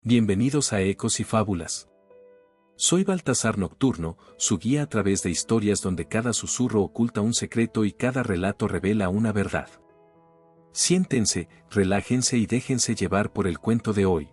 Bienvenidos a Ecos y Fábulas. Soy Baltasar Nocturno, su guía a través de historias donde cada susurro oculta un secreto y cada relato revela una verdad. Siéntense, relájense y déjense llevar por el cuento de hoy.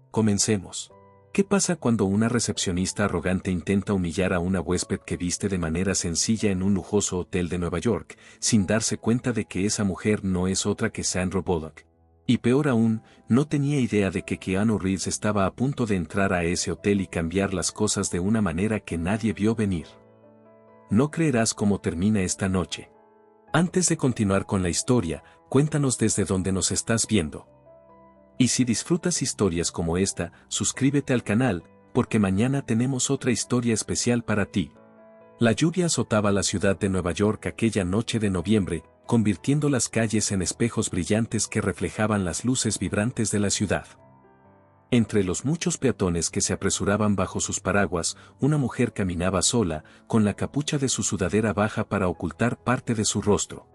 Comencemos. ¿Qué pasa cuando una recepcionista arrogante intenta humillar a una huésped que viste de manera sencilla en un lujoso hotel de Nueva York, sin darse cuenta de que esa mujer no es otra que Sandra Bullock? Y peor aún, no tenía idea de que Keanu Reeves estaba a punto de entrar a ese hotel y cambiar las cosas de una manera que nadie vio venir. No creerás cómo termina esta noche. Antes de continuar con la historia, cuéntanos desde dónde nos estás viendo. Y si disfrutas historias como esta, suscríbete al canal, porque mañana tenemos otra historia especial para ti. La lluvia azotaba la ciudad de Nueva York aquella noche de noviembre, convirtiendo las calles en espejos brillantes que reflejaban las luces vibrantes de la ciudad. Entre los muchos peatones que se apresuraban bajo sus paraguas, una mujer caminaba sola, con la capucha de su sudadera baja para ocultar parte de su rostro.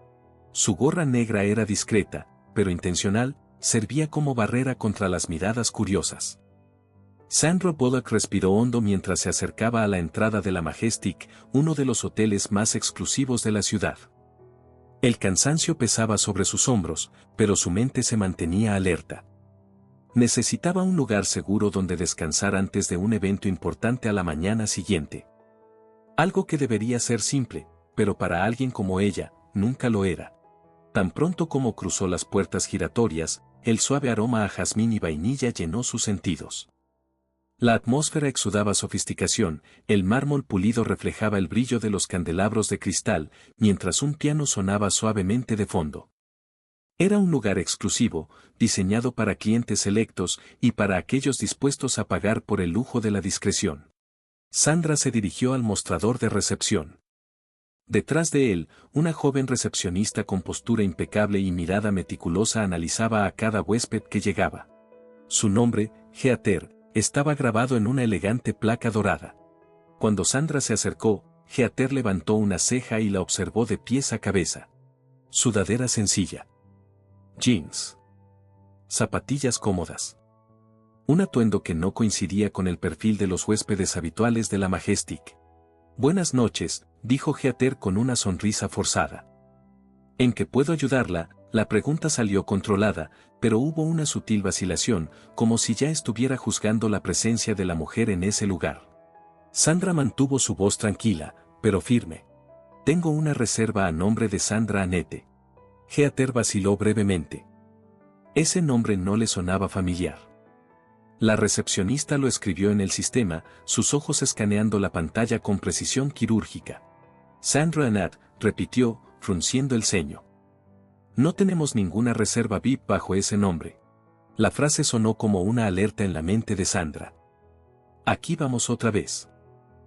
Su gorra negra era discreta, pero intencional, servía como barrera contra las miradas curiosas. Sandra Bullock respiró hondo mientras se acercaba a la entrada de la Majestic, uno de los hoteles más exclusivos de la ciudad. El cansancio pesaba sobre sus hombros, pero su mente se mantenía alerta. Necesitaba un lugar seguro donde descansar antes de un evento importante a la mañana siguiente. Algo que debería ser simple, pero para alguien como ella, nunca lo era. Tan pronto como cruzó las puertas giratorias, el suave aroma a jazmín y vainilla llenó sus sentidos. La atmósfera exudaba sofisticación, el mármol pulido reflejaba el brillo de los candelabros de cristal, mientras un piano sonaba suavemente de fondo. Era un lugar exclusivo, diseñado para clientes selectos y para aquellos dispuestos a pagar por el lujo de la discreción. Sandra se dirigió al mostrador de recepción. Detrás de él, una joven recepcionista con postura impecable y mirada meticulosa analizaba a cada huésped que llegaba. Su nombre, Heather, estaba grabado en una elegante placa dorada. Cuando Sandra se acercó, Heather levantó una ceja y la observó de pies a cabeza. Sudadera sencilla. Jeans. Zapatillas cómodas. Un atuendo que no coincidía con el perfil de los huéspedes habituales de la Majestic. Buenas noches, dijo Heather con una sonrisa forzada. ¿En qué puedo ayudarla? La pregunta salió controlada, pero hubo una sutil vacilación, como si ya estuviera juzgando la presencia de la mujer en ese lugar. Sandra mantuvo su voz tranquila, pero firme. Tengo una reserva a nombre de Sandra Annette. Heather vaciló brevemente. Ese nombre no le sonaba familiar. La recepcionista lo escribió en el sistema, sus ojos escaneando la pantalla con precisión quirúrgica. Sandra Annette, repitió, frunciendo el ceño. No tenemos ninguna reserva VIP bajo ese nombre. La frase sonó como una alerta en la mente de Sandra. Aquí vamos otra vez.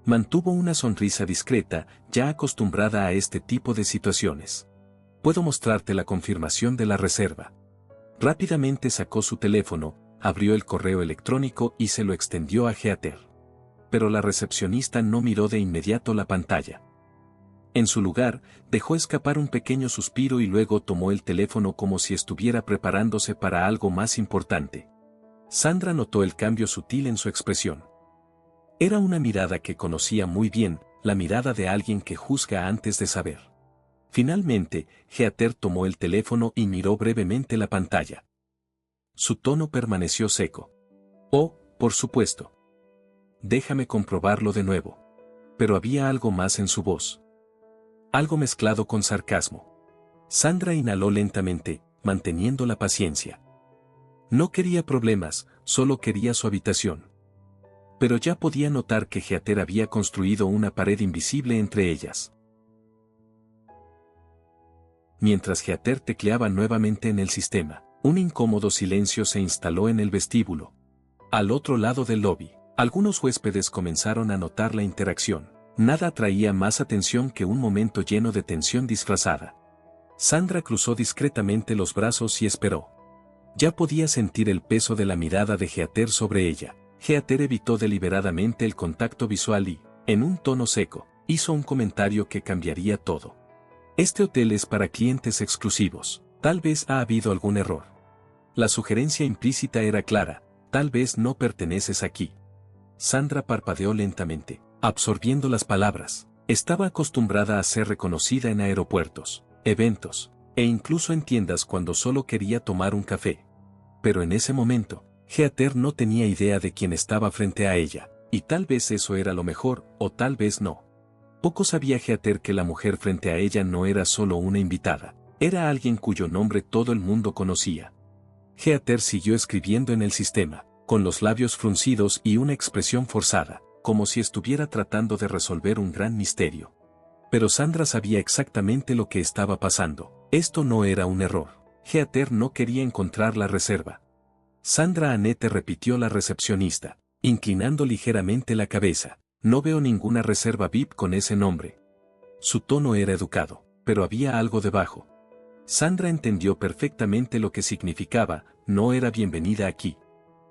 Mantuvo una sonrisa discreta, ya acostumbrada a este tipo de situaciones. Puedo mostrarte la confirmación de la reserva. Rápidamente sacó su teléfono, abrió el correo electrónico y se lo extendió a Heather. Pero la recepcionista no miró de inmediato la pantalla. En su lugar, dejó escapar un pequeño suspiro y luego tomó el teléfono como si estuviera preparándose para algo más importante. Sandra notó el cambio sutil en su expresión. Era una mirada que conocía muy bien, la mirada de alguien que juzga antes de saber. Finalmente, Heather tomó el teléfono y miró brevemente la pantalla. Su tono permaneció seco. Oh, por supuesto. Déjame comprobarlo de nuevo. Pero había algo más en su voz. Algo mezclado con sarcasmo. Sandra inhaló lentamente, manteniendo la paciencia. No quería problemas, solo quería su habitación. Pero ya podía notar que Heather había construido una pared invisible entre ellas. Mientras Heather tecleaba nuevamente en el sistema, un incómodo silencio se instaló en el vestíbulo. Al otro lado del lobby, algunos huéspedes comenzaron a notar la interacción. Nada atraía más atención que un momento lleno de tensión disfrazada. Sandra cruzó discretamente los brazos y esperó. Ya podía sentir el peso de la mirada de Heather sobre ella. Heather evitó deliberadamente el contacto visual y, en un tono seco, hizo un comentario que cambiaría todo. Este hotel es para clientes exclusivos. Tal vez ha habido algún error. La sugerencia implícita era clara. tal vez no perteneces aquí. Sandra parpadeó lentamente, absorbiendo las palabras. Estaba acostumbrada a ser reconocida en aeropuertos, eventos, e incluso en tiendas cuando solo quería tomar un café. Pero en ese momento, Heather no tenía idea de quién estaba frente a ella, y tal vez eso era lo mejor, o tal vez no. Poco sabía Heather que la mujer frente a ella no era solo una invitada, era alguien cuyo nombre todo el mundo conocía. Heather siguió escribiendo en el sistema, con los labios fruncidos y una expresión forzada, como si estuviera tratando de resolver un gran misterio. Pero Sandra sabía exactamente lo que estaba pasando. Esto no era un error. Heather no quería encontrar la reserva. Sandra Annette, repitió la recepcionista, inclinando ligeramente la cabeza. No veo ninguna reserva VIP con ese nombre. Su tono era educado, pero había algo debajo. Sandra entendió perfectamente lo que significaba, no era bienvenida aquí.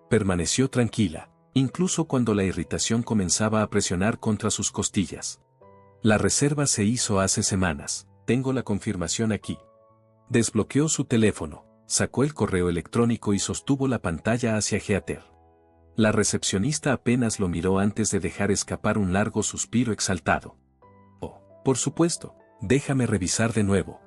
Permaneció tranquila, incluso cuando la irritación comenzaba a presionar contra sus costillas. La reserva se hizo hace semanas, tengo la confirmación aquí. Desbloqueó su teléfono, sacó el correo electrónico y sostuvo la pantalla hacia Heather. La recepcionista apenas lo miró antes de dejar escapar un largo suspiro exaltado. Oh, por supuesto, déjame revisar de nuevo.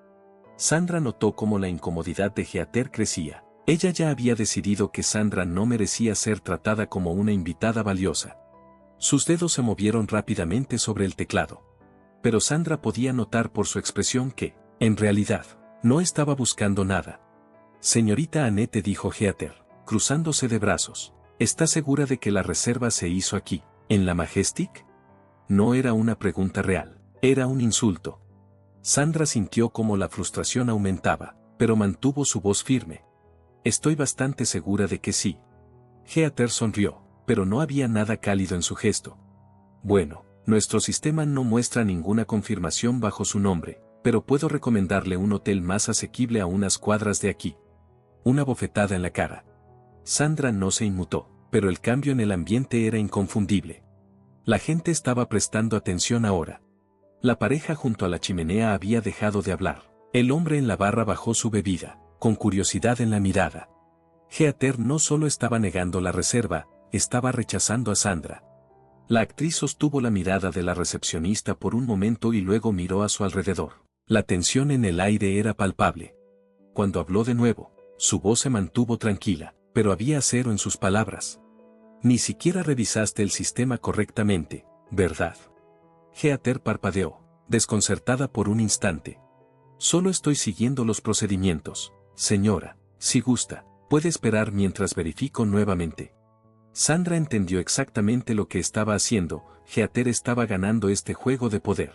Sandra notó cómo la incomodidad de Heather crecía. Ella ya había decidido que Sandra no merecía ser tratada como una invitada valiosa. Sus dedos se movieron rápidamente sobre el teclado. Pero Sandra podía notar por su expresión que, en realidad, no estaba buscando nada. Señorita Annette, dijo Heather, cruzándose de brazos, ¿está segura de que la reserva se hizo aquí, en la Majestic? No era una pregunta real, era un insulto. Sandra sintió cómo la frustración aumentaba, pero mantuvo su voz firme. Estoy bastante segura de que sí. Heather sonrió, pero no había nada cálido en su gesto. Bueno, nuestro sistema no muestra ninguna confirmación bajo su nombre, pero puedo recomendarle un hotel más asequible a unas cuadras de aquí. Una bofetada en la cara. Sandra no se inmutó, pero el cambio en el ambiente era inconfundible. La gente estaba prestando atención ahora. La pareja junto a la chimenea había dejado de hablar. El hombre en la barra bajó su bebida, con curiosidad en la mirada. Heather no solo estaba negando la reserva, estaba rechazando a Sandra. La actriz sostuvo la mirada de la recepcionista por un momento y luego miró a su alrededor. La tensión en el aire era palpable. Cuando habló de nuevo, su voz se mantuvo tranquila, pero había acero en sus palabras. Ni siquiera revisaste el sistema correctamente, ¿verdad? Heather parpadeó, desconcertada por un instante. Solo estoy siguiendo los procedimientos, señora, si gusta, puede esperar mientras verifico nuevamente. Sandra entendió exactamente lo que estaba haciendo. Heather estaba ganando este juego de poder.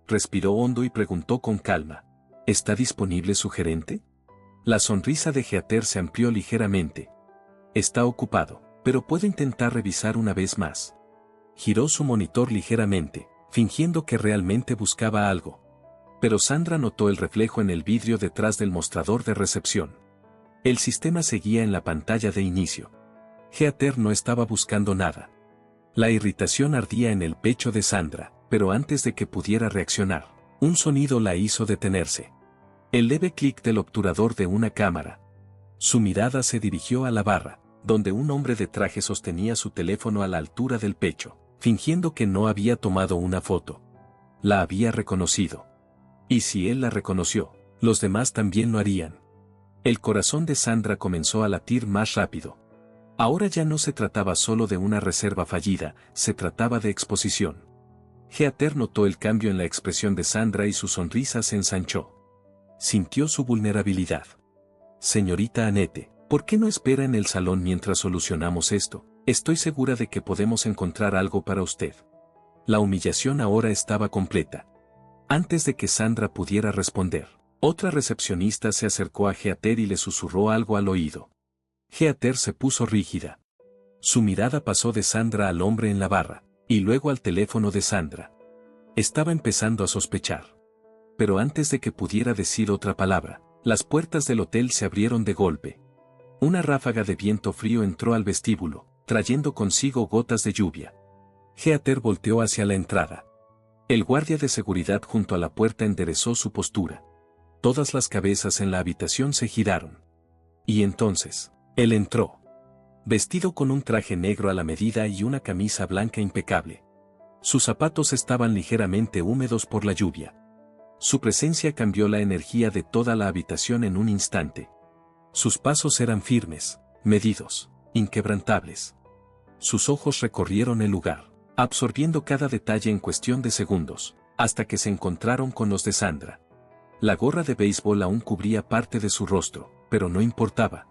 Respiró hondo y preguntó con calma, ¿está disponible su gerente? La sonrisa de Heather se amplió ligeramente. Está ocupado, pero puede intentar revisar una vez más. Giró su monitor ligeramente, fingiendo que realmente buscaba algo. Pero Sandra notó el reflejo en el vidrio detrás del mostrador de recepción. El sistema seguía en la pantalla de inicio. Heather no estaba buscando nada. La irritación ardía en el pecho de Sandra, pero antes de que pudiera reaccionar, un sonido la hizo detenerse. El leve clic del obturador de una cámara. Su mirada se dirigió a la barra, donde un hombre de traje sostenía su teléfono a la altura del pecho, fingiendo que no había tomado una foto. La había reconocido. Y si él la reconoció, los demás también lo harían. El corazón de Sandra comenzó a latir más rápido. Ahora ya no se trataba solo de una reserva fallida, se trataba de exposición. Heather notó el cambio en la expresión de Sandra y su sonrisa se ensanchó. Sintió su vulnerabilidad. Señorita Annette, ¿por qué no espera en el salón mientras solucionamos esto? Estoy segura de que podemos encontrar algo para usted. La humillación ahora estaba completa. Antes de que Sandra pudiera responder, otra recepcionista se acercó a Heather y le susurró algo al oído. Heather se puso rígida. Su mirada pasó de Sandra al hombre en la barra, y luego al teléfono de Sandra. Estaba empezando a sospechar. Pero antes de que pudiera decir otra palabra, las puertas del hotel se abrieron de golpe. Una ráfaga de viento frío entró al vestíbulo, trayendo consigo gotas de lluvia. Heather volteó hacia la entrada. El guardia de seguridad junto a la puerta enderezó su postura. Todas las cabezas en la habitación se giraron. Y entonces, él entró. vestido con un traje negro a la medida y una camisa blanca impecable. Sus zapatos estaban ligeramente húmedos por la lluvia. Su presencia cambió la energía de toda la habitación en un instante. Sus pasos eran firmes, medidos, inquebrantables. Sus ojos recorrieron el lugar, absorbiendo cada detalle en cuestión de segundos, hasta que se encontraron con los de Sandra. La gorra de béisbol aún cubría parte de su rostro, pero no importaba.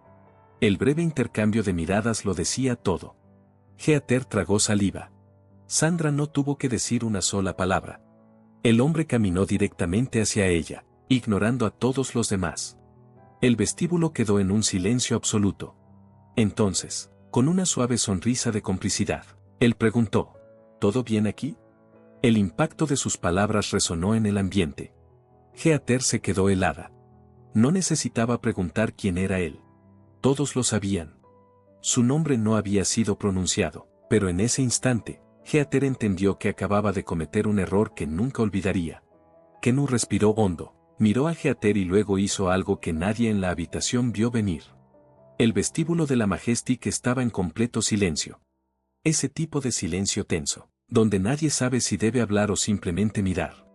El breve intercambio de miradas lo decía todo. Heather tragó saliva. Sandra no tuvo que decir una sola palabra. El hombre caminó directamente hacia ella, ignorando a todos los demás. El vestíbulo quedó en un silencio absoluto. Entonces, con una suave sonrisa de complicidad, él preguntó, ¿todo bien aquí? El impacto de sus palabras resonó en el ambiente. Heather se quedó helada. No necesitaba preguntar quién era él. Todos lo sabían. Su nombre no había sido pronunciado, pero en ese instante, Heather entendió que acababa de cometer un error que nunca olvidaría. Kenu respiró hondo, miró a Heather y luego hizo algo que nadie en la habitación vio venir. El vestíbulo de la Majestic estaba en completo silencio. Ese tipo de silencio tenso, donde nadie sabe si debe hablar o simplemente mirar.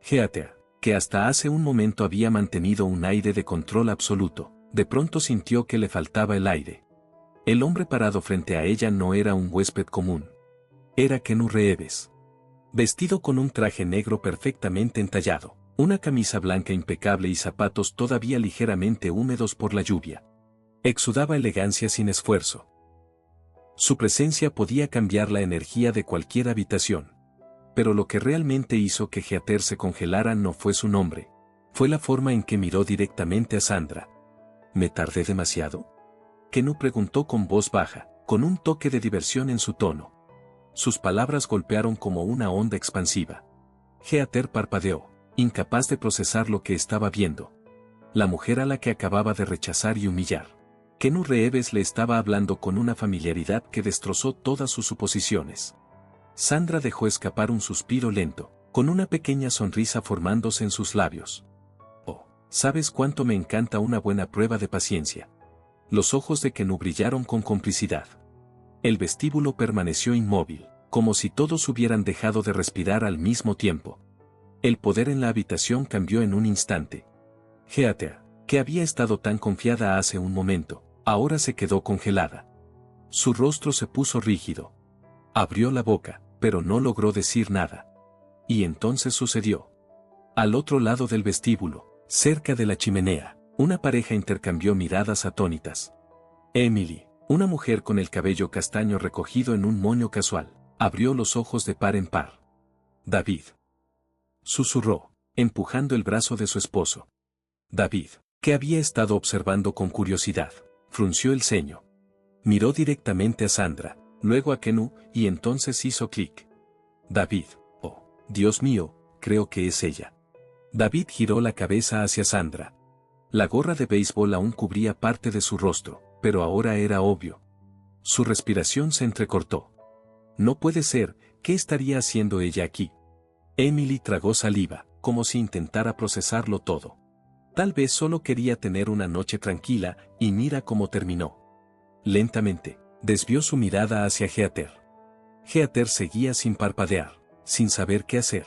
Heather, que hasta hace un momento había mantenido un aire de control absoluto, de pronto sintió que le faltaba el aire. El hombre parado frente a ella no era un huésped común. Era Kenu Reeves. Vestido con un traje negro perfectamente entallado, una camisa blanca impecable y zapatos todavía ligeramente húmedos por la lluvia. Exudaba elegancia sin esfuerzo. Su presencia podía cambiar la energía de cualquier habitación. Pero lo que realmente hizo que Heather se congelara no fue su nombre. Fue la forma en que miró directamente a Sandra. ¿Me tardé demasiado? Kenu preguntó con voz baja, con un toque de diversión en su tono. Sus palabras golpearon como una onda expansiva. Heather parpadeó, incapaz de procesar lo que estaba viendo. La mujer a la que acababa de rechazar y humillar. Kenu Reeves le estaba hablando con una familiaridad que destrozó todas sus suposiciones. Sandra dejó escapar un suspiro lento, con una pequeña sonrisa formándose en sus labios. Oh, ¿sabes cuánto me encanta una buena prueba de paciencia? Los ojos de Kenu brillaron con complicidad. El vestíbulo permaneció inmóvil, como si todos hubieran dejado de respirar al mismo tiempo. El poder en la habitación cambió en un instante. Heather, que había estado tan confiada hace un momento, ahora se quedó congelada. Su rostro se puso rígido. Abrió la boca, pero no logró decir nada. Y entonces sucedió. Al otro lado del vestíbulo, cerca de la chimenea, una pareja intercambió miradas atónitas. Emily, una mujer con el cabello castaño recogido en un moño casual, abrió los ojos de par en par. David. Susurró, empujando el brazo de su esposo. David, que había estado observando con curiosidad, frunció el ceño. Miró directamente a Sandra, luego a Kenu, y entonces hizo clic. David, oh, Dios mío, creo que es ella. David giró la cabeza hacia Sandra. La gorra de béisbol aún cubría parte de su rostro, pero ahora era obvio. Su respiración se entrecortó. No puede ser, ¿qué estaría haciendo ella aquí? Emily tragó saliva, como si intentara procesarlo todo. Tal vez solo quería tener una noche tranquila, y mira cómo terminó. Lentamente, desvió su mirada hacia Heather. Heather seguía sin parpadear, sin saber qué hacer.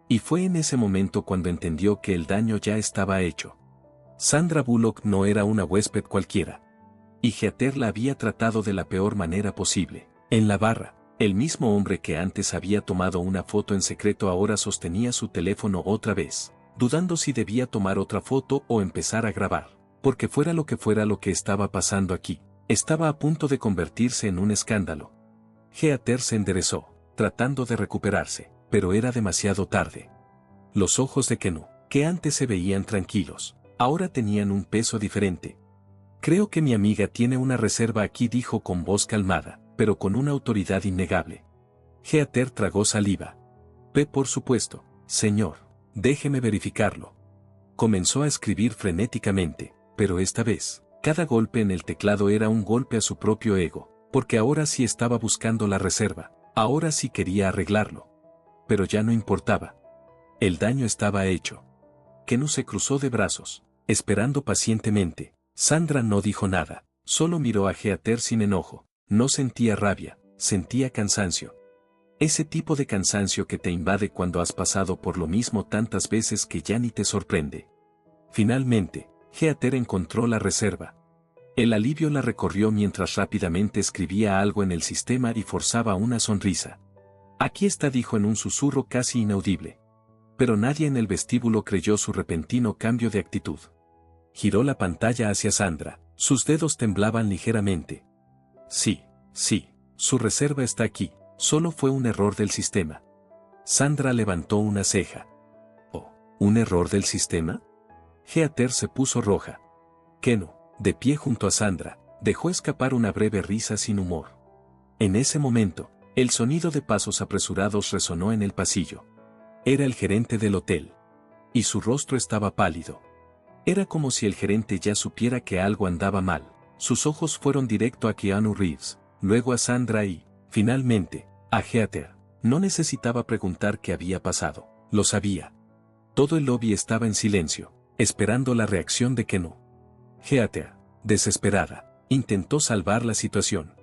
Y fue en ese momento cuando entendió que el daño ya estaba hecho. Sandra Bullock no era una huésped cualquiera. Y Heather la había tratado de la peor manera posible. En la barra, el mismo hombre que antes había tomado una foto en secreto ahora sostenía su teléfono otra vez, dudando si debía tomar otra foto o empezar a grabar, porque fuera lo que estaba pasando aquí, estaba a punto de convertirse en un escándalo. Heather se enderezó, tratando de recuperarse, pero era demasiado tarde. Los ojos de Kenu, que antes se veían tranquilos, ahora tenían un peso diferente. Creo que mi amiga tiene una reserva aquí, dijo con voz calmada, pero con una autoridad innegable. Heather tragó saliva. Por supuesto, señor, déjeme verificarlo. Comenzó a escribir frenéticamente, pero esta vez, cada golpe en el teclado era un golpe a su propio ego, porque ahora sí estaba buscando la reserva, ahora sí quería arreglarlo. Pero ya no importaba. El daño estaba hecho. Kenu se cruzó de brazos, esperando pacientemente. Sandra no dijo nada, Solo miró a Heather sin enojo. No sentía rabia, sentía cansancio. Ese tipo de cansancio que te invade cuando has pasado por lo mismo tantas veces que ya ni te sorprende. Finalmente, Heather encontró la reserva. El alivio la recorrió mientras rápidamente escribía algo en el sistema y forzaba una sonrisa. Aquí está, dijo en un susurro casi inaudible. Pero nadie en el vestíbulo creyó su repentino cambio de actitud. Giró la pantalla hacia Sandra, sus dedos temblaban ligeramente. Sí, su reserva está aquí, solo fue un error del sistema. Sandra levantó una ceja. ¿Oh, un error del sistema? Heather se puso roja. Kenu, de pie junto a Sandra, dejó escapar una breve risa sin humor. En ese momento, el sonido de pasos apresurados resonó en el pasillo. Era el gerente del hotel. Y su rostro estaba pálido. Era como si el gerente ya supiera que algo andaba mal. Sus ojos fueron directo a Keanu Reeves, luego a Sandra y, finalmente, a Heather. No necesitaba preguntar qué había pasado, lo sabía. Todo el lobby estaba en silencio, esperando la reacción de Kenu. Heather, desesperada, intentó salvar la situación.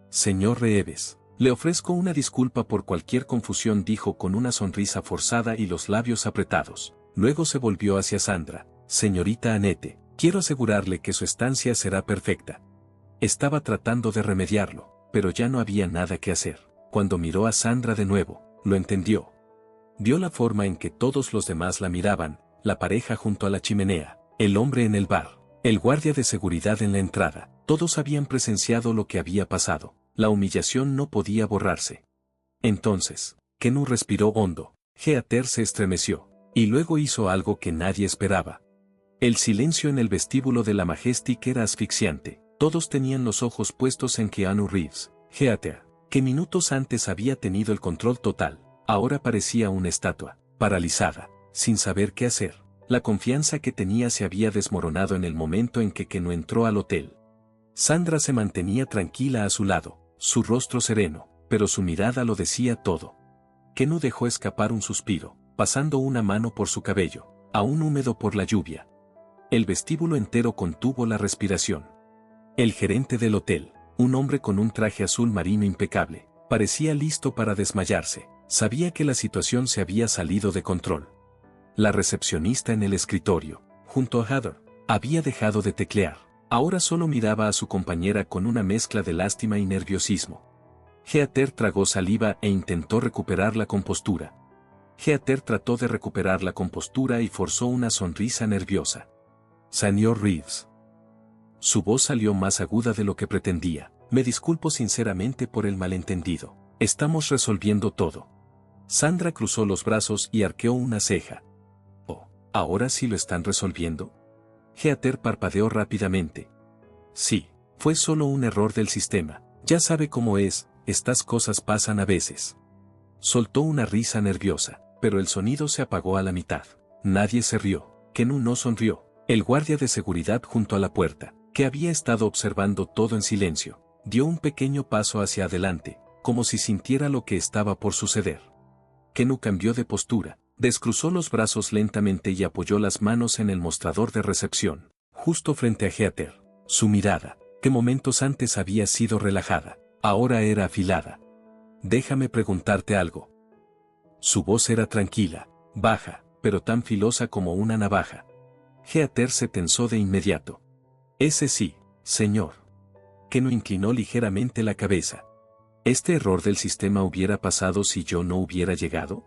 Señor Reeves, le ofrezco una disculpa por cualquier confusión, dijo con una sonrisa forzada y los labios apretados. Luego se volvió hacia Sandra. Señorita Annette, quiero asegurarle que su estancia será perfecta. Estaba tratando de remediarlo, pero ya no había nada que hacer. Cuando miró a Sandra de nuevo, lo entendió. Vio la forma en que todos los demás la miraban, la pareja junto a la chimenea, el hombre en el bar, el guardia de seguridad en la entrada. Todos habían presenciado lo que había pasado. La humillación no podía borrarse. Entonces, Kenu respiró hondo. Heather se estremeció, y luego hizo algo que nadie esperaba. El silencio en el vestíbulo de la Majestic era asfixiante. Todos tenían los ojos puestos en Keanu Reeves. Heather, que minutos antes había tenido el control total, ahora parecía una estatua, paralizada, sin saber qué hacer. La confianza que tenía se había desmoronado en el momento en que Kenu entró al hotel. Sandra se mantenía tranquila a su lado, su rostro sereno, pero su mirada lo decía todo. Kenu dejó escapar un suspiro, pasando una mano por su cabello, aún húmedo por la lluvia. El vestíbulo entero contuvo la respiración. El gerente del hotel, un hombre con un traje azul marino impecable, parecía listo para desmayarse. Sabía que la situación se había salido de control. La recepcionista en el escritorio, junto a Heather, había dejado de teclear. Ahora solo miraba a su compañera con una mezcla de lástima y nerviosismo. Heather tragó saliva e intentó recuperar la compostura. Heather trató de recuperar la compostura y forzó una sonrisa nerviosa. Señor Reeves. Su voz salió más aguda de lo que pretendía. Me disculpo sinceramente por el malentendido. Estamos resolviendo todo. Sandra cruzó los brazos y arqueó una ceja. Oh, ¿ahora sí lo están resolviendo? Heather parpadeó rápidamente. Sí, fue solo un error del sistema. Ya sabe cómo es, estas cosas pasan a veces. Soltó una risa nerviosa, pero el sonido se apagó a la mitad. Nadie se rió. Kenu no sonrió. El guardia de seguridad junto a la puerta, que había estado observando todo en silencio, dio un pequeño paso hacia adelante, como si sintiera lo que estaba por suceder. Kenu cambió de postura, descruzó los brazos lentamente y apoyó las manos en el mostrador de recepción, justo frente a Heather. Su mirada, que momentos antes había sido relajada, ahora era afilada. Déjame preguntarte algo. Su voz era tranquila, baja, pero tan filosa como una navaja. Heather se tensó de inmediato. Ese sí, señor. Kenu inclinó ligeramente la cabeza. ¿Este error del sistema hubiera pasado si yo no hubiera llegado?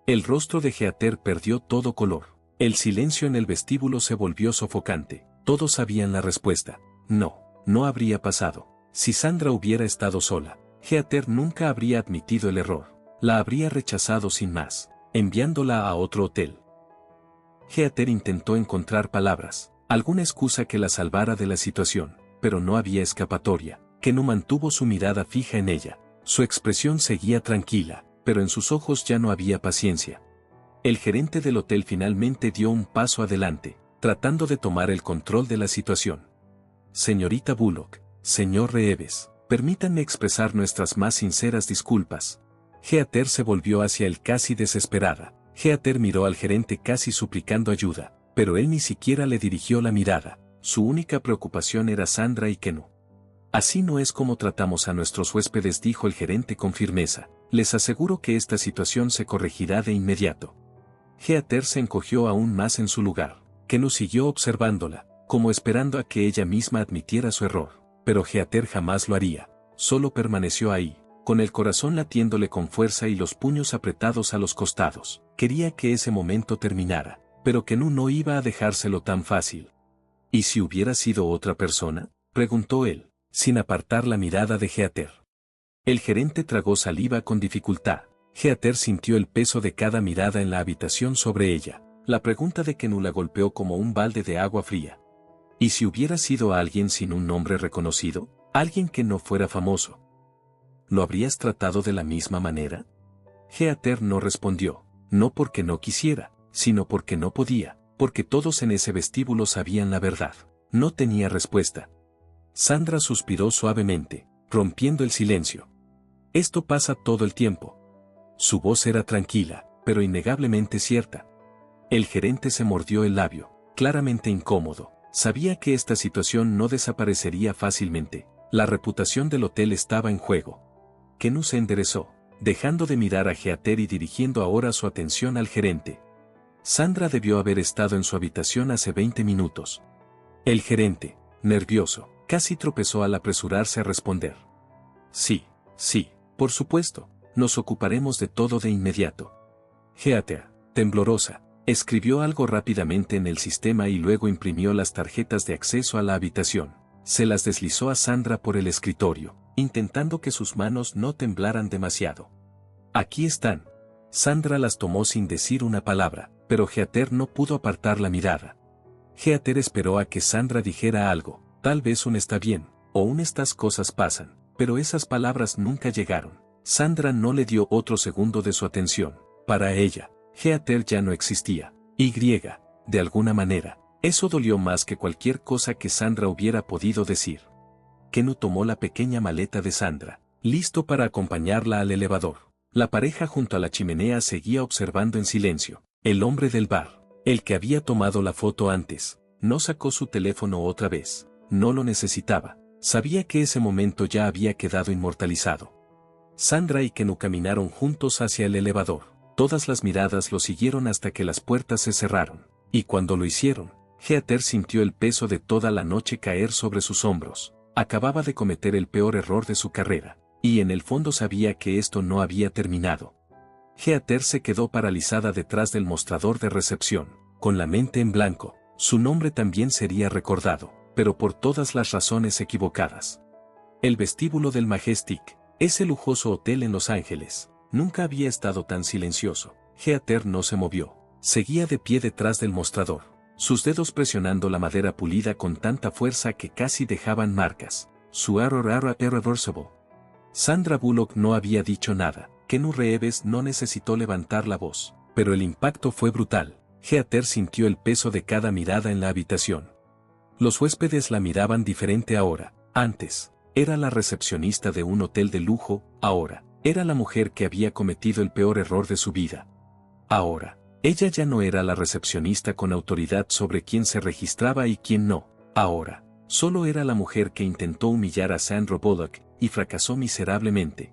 El rostro de Heather perdió todo color. El silencio en el vestíbulo se volvió sofocante. Todos sabían la respuesta. No habría pasado. Si Sandra hubiera estado sola, Heather nunca habría admitido el error. La habría rechazado sin más, enviándola a otro hotel. Heather intentó encontrar palabras, alguna excusa que la salvara de la situación, pero no había escapatoria. Kenu mantuvo su mirada fija en ella. Su expresión seguía tranquila, pero en sus ojos ya no había paciencia. El gerente del hotel finalmente dio un paso adelante, tratando de tomar el control de la situación. Señorita Bullock, señor Reeves, permítanme expresar nuestras más sinceras disculpas. Heather se volvió hacia él casi desesperada. Heather miró al gerente casi suplicando ayuda, pero él ni siquiera le dirigió la mirada. su única preocupación era Sandra y Kennu. Así no es como tratamos a nuestros huéspedes, dijo el gerente con firmeza. Les aseguro que esta situación se corregirá de inmediato. Heather se encogió aún más en su lugar. Kennu siguió observándola, como esperando a que ella misma admitiera su error. Pero Heather jamás lo haría. Solo permaneció ahí, con el corazón latiéndole con fuerza y los puños apretados a los costados. Quería que ese momento terminara, pero Kennu no iba a dejárselo tan fácil. ¿Y si hubiera sido otra persona?, preguntó él, sin apartar la mirada de Heather. El gerente tragó saliva con dificultad. Heather sintió el peso de cada mirada en la habitación sobre ella. La pregunta de Kennu la golpeó como un balde de agua fría. ¿Y si hubiera sido alguien sin un nombre reconocido? Alguien que no fuera famoso. ¿Lo habrías tratado de la misma manera? Heather no respondió, no porque no quisiera, sino porque no podía, porque todos en ese vestíbulo sabían la verdad. No tenía respuesta. Sandra suspiró suavemente, rompiendo el silencio. Esto pasa todo el tiempo. Su voz era tranquila, pero innegablemente cierta. El gerente se mordió el labio, claramente incómodo. Sabía que esta situación no desaparecería fácilmente. La reputación del hotel estaba en juego. Kennu se enderezó, dejando de mirar a Heather y dirigiendo ahora su atención al gerente. Sandra debió haber estado en su habitación hace 20 minutos. El gerente, nervioso, casi tropezó al apresurarse a responder. Sí, por supuesto, nos ocuparemos de todo de inmediato. Heather, temblorosa, escribió algo rápidamente en el sistema y luego imprimió las tarjetas de acceso a la habitación. Se las deslizó a Sandra por el escritorio, intentando que sus manos no temblaran demasiado. Aquí están. Sandra las tomó sin decir una palabra, pero Heather no pudo apartar la mirada. Heather esperó a que Sandra dijera algo, tal vez un está bien, o un estas cosas pasan, pero esas palabras nunca llegaron. Sandra no le dio otro segundo de su atención. Para ella, Heather ya no existía. De alguna manera, eso dolió más que cualquier cosa que Sandra hubiera podido decir. Kennu tomó la pequeña maleta de Sandra, listo para acompañarla al elevador. La pareja junto a la chimenea seguía observando en silencio. El hombre del bar, el que había tomado la foto antes, no sacó su teléfono otra vez. No lo necesitaba. Sabía que ese momento ya había quedado inmortalizado. Sandra y Kennu caminaron juntos hacia el elevador. Todas las miradas lo siguieron hasta que las puertas se cerraron. Y cuando lo hicieron, Heather sintió el peso de toda la noche caer sobre sus hombros. Acababa de cometer el peor error de su carrera, y en el fondo sabía que esto no había terminado. Heather se quedó paralizada detrás del mostrador de recepción, con la mente en blanco. Su nombre también sería recordado, pero por todas las razones equivocadas. El vestíbulo del Majestic, ese lujoso hotel en Los Ángeles, nunca había estado tan silencioso. Heather no se movió. Seguía de pie detrás del mostrador, sus dedos presionando la madera pulida con tanta fuerza que casi dejaban marcas. Su error era irreversible. Sandra Bullock no había dicho nada. Kennu Reeves no necesitó levantar la voz, pero el impacto fue brutal. Heather sintió el peso de cada mirada en la habitación. Los huéspedes la miraban diferente ahora. Antes, era la recepcionista de un hotel de lujo, ahora, era la mujer que había cometido el peor error de su vida. Ahora, ella ya no era la recepcionista con autoridad sobre quién se registraba y quién no. Ahora, solo era la mujer que intentó humillar a Sandra Bullock y fracasó miserablemente.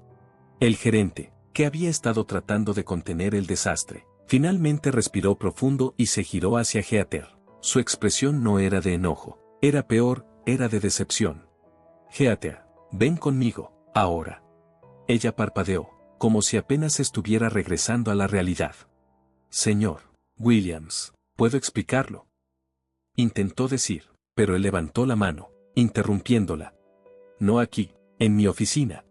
El gerente, que había estado tratando de contener el desastre, finalmente respiró profundo y se giró hacia Heather. Su expresión no era de enojo, era peor, era de decepción. Heather, ven conmigo, ahora. Ella parpadeó, como si apenas estuviera regresando a la realidad. Señor Williams, ¿puedo explicarlo? Intentó decir, pero él levantó la mano, interrumpiéndola. No aquí, en mi oficina.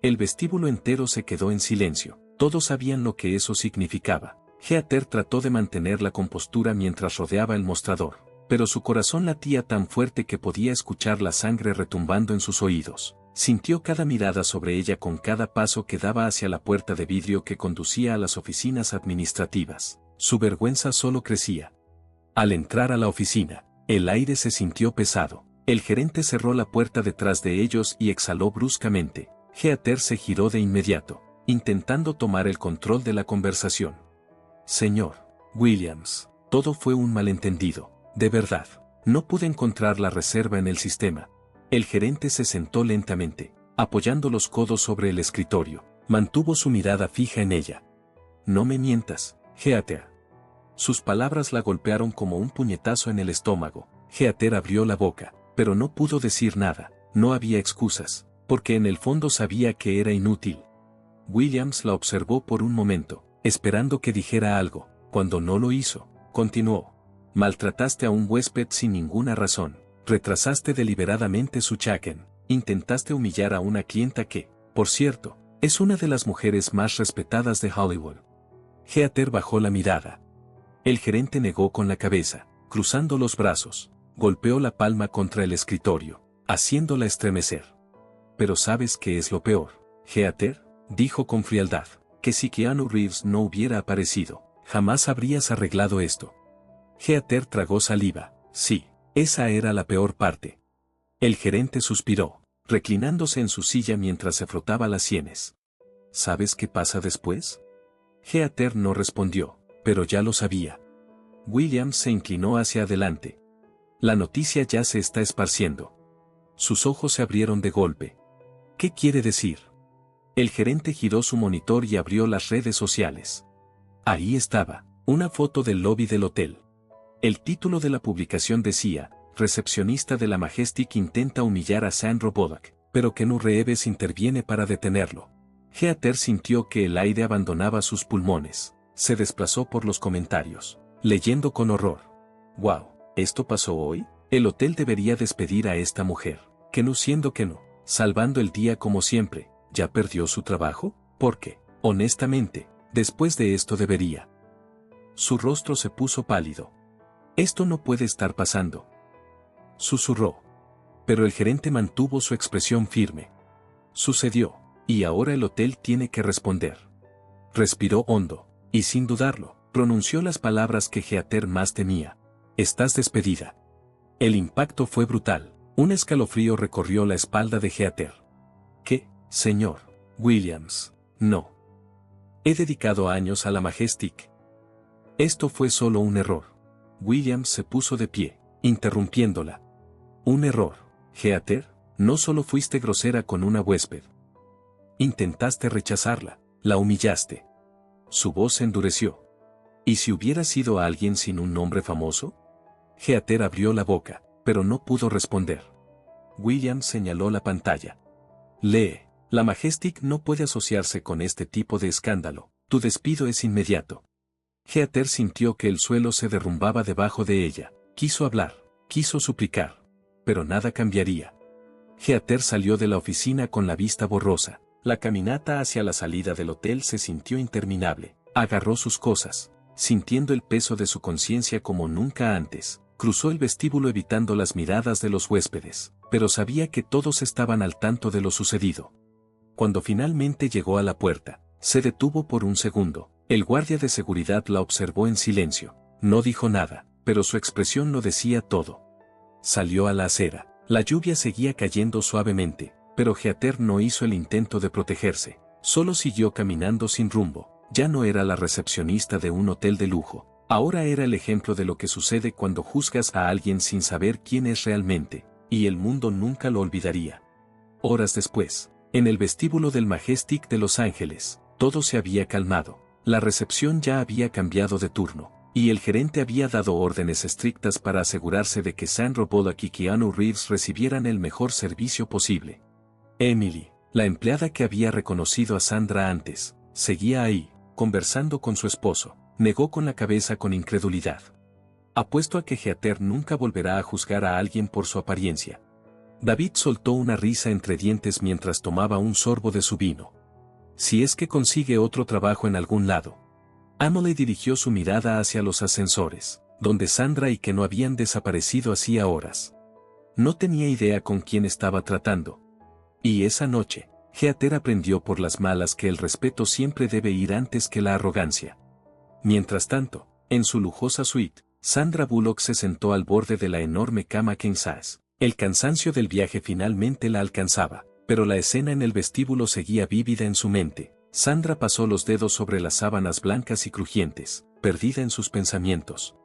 El vestíbulo entero se quedó en silencio. Todos sabían lo que eso significaba. Heather trató de mantener la compostura mientras rodeaba el mostrador, pero su corazón latía tan fuerte que podía escuchar la sangre retumbando en sus oídos. Sintió cada mirada sobre ella con cada paso que daba hacia la puerta de vidrio que conducía a las oficinas administrativas. Su vergüenza solo crecía. Al entrar a la oficina, el aire se sintió pesado. El gerente cerró la puerta detrás de ellos y exhaló bruscamente. Heather se giró de inmediato, intentando tomar el control de la conversación. Señor Williams, todo fue un malentendido, de verdad. No pude encontrar la reserva en el sistema. El gerente se sentó lentamente, apoyando los codos sobre el escritorio. Mantuvo su mirada fija en ella. No me mientas, Heather. Sus palabras la golpearon como un puñetazo en el estómago. Heather abrió la boca, pero no pudo decir nada. No había excusas, porque en el fondo sabía que era inútil. Williams la observó por un momento, esperando que dijera algo. Cuando no lo hizo, continuó. Maltrataste a un huésped sin ninguna razón. Retrasaste deliberadamente su check-in. Intentaste humillar a una clienta que, por cierto, es una de las mujeres más respetadas de Hollywood. Heather bajó la mirada. El gerente negó con la cabeza, cruzando los brazos. Golpeó la palma contra el escritorio, haciéndola estremecer. Pero ¿sabes qué es lo peor, Heather? Dijo con frialdad, que si Keanu Reeves no hubiera aparecido, jamás habrías arreglado esto. Heather tragó saliva. Sí, esa era la peor parte. El gerente suspiró, reclinándose en su silla mientras se frotaba las sienes. ¿Sabes qué pasa después? Heather no respondió, pero ya lo sabía. Williams se inclinó hacia adelante. La noticia ya se está esparciendo. Sus ojos se abrieron de golpe. ¿Qué quiere decir? El gerente giró su monitor y abrió las redes sociales. Ahí estaba, una foto del lobby del hotel. El título de la publicación decía, recepcionista de la Majestic intenta humillar a Sandra Bullock, pero Keanu Reeves interviene para detenerlo. Heather sintió que el aire abandonaba sus pulmones. Se desplazó por los comentarios, leyendo con horror. «Wow, ¿esto pasó hoy? El hotel debería despedir a esta mujer. Keanu siendo Keanu, salvando el día como siempre, ¿ya perdió su trabajo? Porque, honestamente, después de esto debería». Su rostro se puso pálido. «Esto no puede estar pasando», susurró. Pero el gerente mantuvo su expresión firme. «Sucedió, y ahora el hotel tiene que responder». Respiró hondo, y sin dudarlo, pronunció las palabras que Heather más temía. «Estás despedida». El impacto fue brutal. Un escalofrío recorrió la espalda de Heather. «¿Qué, señor Williams? No. He dedicado años a la Majestic. Esto fue solo un error». Williams se puso de pie, interrumpiéndola. «Un error, Heather, no solo fuiste grosera con una huésped. Intentaste rechazarla, la humillaste». Su voz se endureció. ¿Y si hubiera sido alguien sin un nombre famoso? Heather abrió la boca, pero no pudo responder. Williams señaló la pantalla. «Lee, la Majestic no puede asociarse con este tipo de escándalo. Tu despido es inmediato». Heather sintió que el suelo se derrumbaba debajo de ella. Quiso hablar, quiso suplicar. Pero nada cambiaría. Heather salió de la oficina con la vista borrosa. La caminata hacia la salida del hotel se sintió interminable. Agarró sus cosas, sintiendo el peso de su conciencia como nunca antes. Cruzó el vestíbulo evitando las miradas de los huéspedes, pero sabía que todos estaban al tanto de lo sucedido. Cuando finalmente llegó a la puerta, se detuvo por un segundo. El guardia de seguridad la observó en silencio. No dijo nada, pero su expresión lo decía todo. Salió a la acera. La lluvia seguía cayendo suavemente, pero Heather no hizo el intento de protegerse. Solo siguió caminando sin rumbo. Ya no era la recepcionista de un hotel de lujo. Ahora era el ejemplo de lo que sucede cuando juzgas a alguien sin saber quién es realmente, y el mundo nunca lo olvidaría. Horas después, en el vestíbulo del Majestic de Los Ángeles, todo se había calmado. La recepción ya había cambiado de turno, y el gerente había dado órdenes estrictas para asegurarse de que Sandra Bullock y Keanu Reeves recibieran el mejor servicio posible. Emily, la empleada que había reconocido a Sandra antes, seguía ahí, conversando con su esposo. Negó con la cabeza con incredulidad. «Apuesto a que Heather nunca volverá a juzgar a alguien por su apariencia». David soltó una risa entre dientes mientras tomaba un sorbo de su vino. «Si es que consigue otro trabajo en algún lado». Emily dirigió su mirada hacia los ascensores, donde Sandra y Keanu habían desaparecido hacía horas. No tenía idea con quién estaba tratando. Y esa noche, Heather aprendió por las malas que el respeto siempre debe ir antes que la arrogancia. Mientras tanto, en su lujosa suite, Sandra Bullock se sentó al borde de la enorme cama king size. El cansancio del viaje finalmente la alcanzaba, pero la escena en el vestíbulo seguía vívida en su mente. Sandra pasó los dedos sobre las sábanas blancas y crujientes, perdida en sus pensamientos.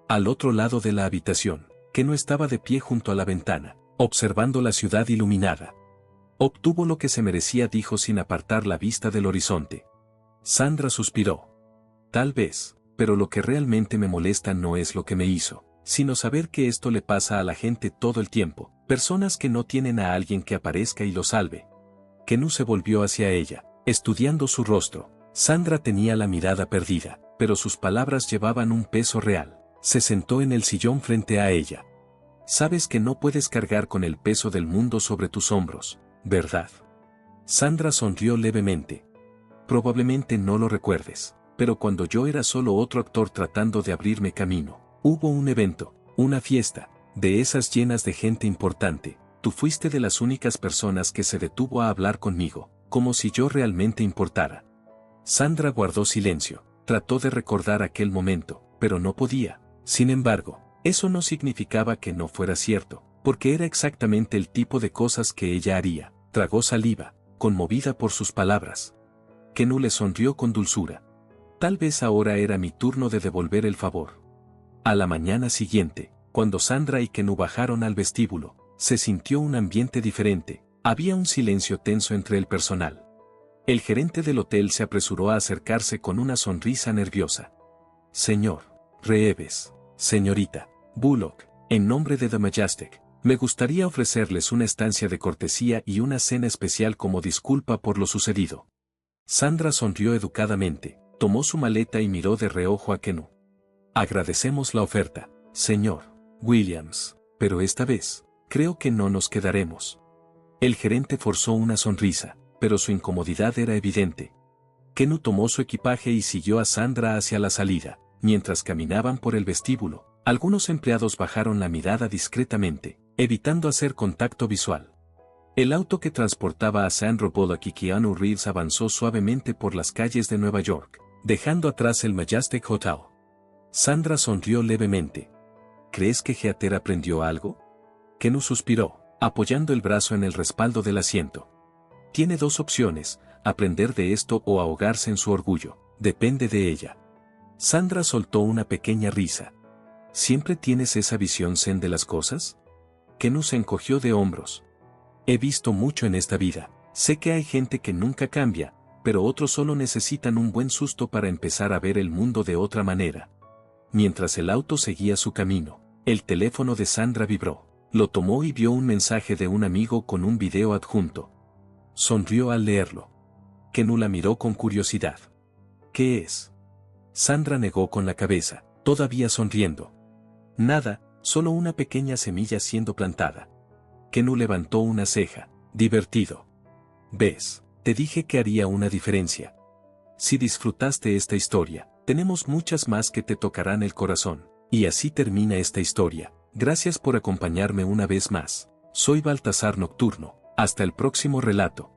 Al otro lado de la habitación, Kenu estaba de pie junto a la ventana, observando la ciudad iluminada. Obtuvo lo que se merecía, dijo sin apartar la vista del horizonte. Sandra suspiró. Tal vez, pero lo que realmente me molesta no es lo que me hizo, sino saber que esto le pasa a la gente todo el tiempo, personas que no tienen a alguien que aparezca y lo salve. Kenu se volvió hacia ella, estudiando su rostro. Sandra tenía la mirada perdida, pero sus palabras llevaban un peso real. Se sentó en el sillón frente a ella. Sabes que no puedes cargar con el peso del mundo sobre tus hombros, ¿verdad? Sandra sonrió levemente. Probablemente no lo recuerdes, pero cuando yo era solo otro actor tratando de abrirme camino, hubo un evento, una fiesta, de esas llenas de gente importante. Tú fuiste de las únicas personas que se detuvo a hablar conmigo, como si yo realmente importara. Sandra guardó silencio, trató de recordar aquel momento, pero no podía. Sin embargo, eso no significaba que no fuera cierto, porque era exactamente el tipo de cosas que ella haría. Tragó saliva, conmovida por sus palabras. Kenu le sonrió con dulzura. Tal vez ahora era mi turno de devolver el favor. A la mañana siguiente, cuando Sandra y Kenu bajaron al vestíbulo, se sintió un ambiente diferente. Había un silencio tenso entre el personal. El gerente del hotel se apresuró a acercarse con una sonrisa nerviosa. Señor Reeves, señorita Bullock, en nombre de The Majestic, me gustaría ofrecerles una estancia de cortesía y una cena especial como disculpa por lo sucedido. Sandra sonrió educadamente, tomó su maleta y miró de reojo a Kenu. Agradecemos la oferta, señor Williams, pero esta vez, creo que no nos quedaremos. El gerente forzó una sonrisa, pero su incomodidad era evidente. Kenu tomó su equipaje y siguió a Sandra hacia la salida. Mientras caminaban por el vestíbulo, algunos empleados bajaron la mirada discretamente, evitando hacer contacto visual. El auto que transportaba a Sandra Bullock y Keanu Reeves avanzó suavemente por las calles de Nueva York, dejando atrás el Majestic Hotel. Sandra sonrió levemente. ¿Crees que Heather aprendió algo? Kenu suspiró, apoyando el brazo en el respaldo del asiento. Tiene dos opciones, aprender de esto o ahogarse en su orgullo, depende de ella. Sandra soltó una pequeña risa. ¿Siempre tienes esa visión zen de las cosas? Kenu se encogió de hombros. He visto mucho en esta vida, sé que hay gente que nunca cambia, pero otros solo necesitan un buen susto para empezar a ver el mundo de otra manera. Mientras el auto seguía su camino, el teléfono de Sandra vibró. Lo tomó y vio un mensaje de un amigo con un video adjunto. Sonrió al leerlo. Kenu la miró con curiosidad. ¿Qué es? Sandra negó con la cabeza, todavía sonriendo. Nada, solo una pequeña semilla siendo plantada. Kenu levantó una ceja, divertido. ¿Ves? Te dije que haría una diferencia. Si disfrutaste esta historia, tenemos muchas más que te tocarán el corazón. Y así termina esta historia. Gracias por acompañarme una vez más. Soy Baltasar Nocturno. Hasta el próximo relato.